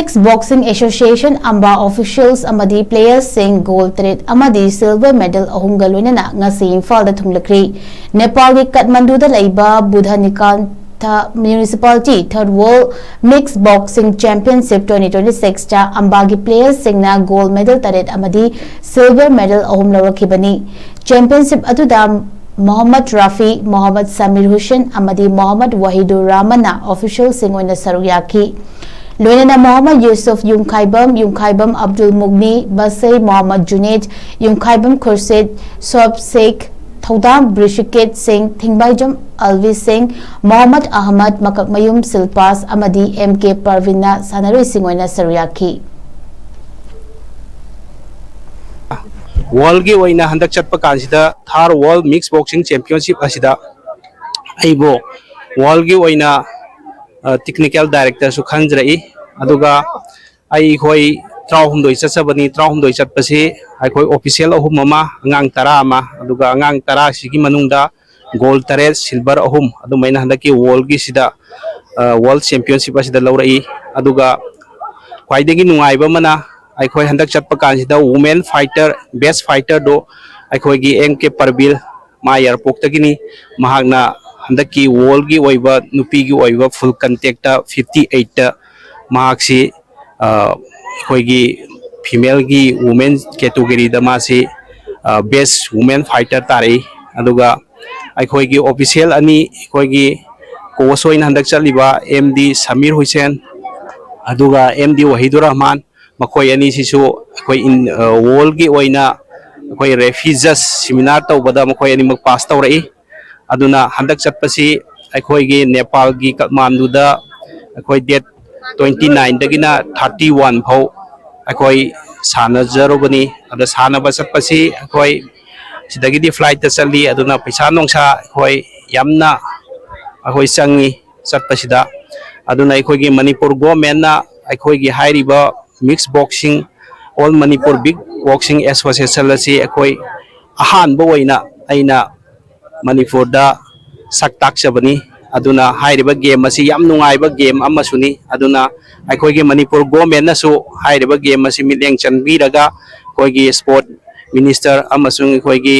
Mixed Boxing Association Ammba officials Amadi players sing gold thread Amadi silver medal ahumga loinana ngasi IMPHAL da thunglakhrei Nepal gi Kathmandu da laiba Budhanikantha Municipality Third World Mixed Boxing Championship 2026 ta Ammba gi players singna gold medal thread Amadi silver medal ahum lawrakhibani championship aduda Mohammad Rafi, Mohammad Samir Hussain, Amadi Mohammad Wahidur Rahmana officials sing oina saruyaki. Loinana Mohammad Yusuf Yungkhaibam Abdul Mugni, Basai Mohammad Junaid, Yungkhaibam Khursid, Soab Sheikh, Thaudam Brishiket Singh, Thingbaijam Alvi Singh, Mohammad Ahmad Makakmayum Silpas, Amadi MK Parvina Sanaroi sing oina saruyaki. World gi oina handak chatpa kansida thar world mixed boxing championship asida aibo world gi oina technical director su khanjrai aduga ai khoi traumdoi chachabani traumdoi chatpasi ai khoi official ahum mama angang tara ama aduga angang tara sigi manungda gold tare silver ahum adu maina handaki world gi sida world championship asida laurai aduga khwaidagi nungaiba mana I khoi handak chatpa kansida women fighter best fighter do I khoi gi MK Parbil ma airport tagini mahagna handaki world gi oiba nupi gi oiba full contact 58 ta mahaksi khoi gi female gi women category da ma si best women fighter tari aduga I khoi gi official ani khoi gi kosoin handak chaliba MD Samir Hussain aduga MD Wahidur Rahman Makoi ani sisu koi in world gi oina koi refugees seminar taw bada makoi ani mag pass taw rai aduna handak chatpasi koi gi Nepal gi Kathmandu da koi date 29 dagina 31 phau koi sana zero bani ada sana ba chatpasi koi sidagi di flight ta chali aduna paisa nongsa koi yamna koi changi chatpasida aduna koi gi Manipur government na koi gi hairiba mixed boxing all Manipur big boxing association lasi akoi ahan boina aina Manipur da saktak chabani aduna hairiba game asi yam nungaiba game amasuni aduna akoi gi Manipur government na su hairiba game asi mileng chanbiraga koi gi sport minister amasung koi gi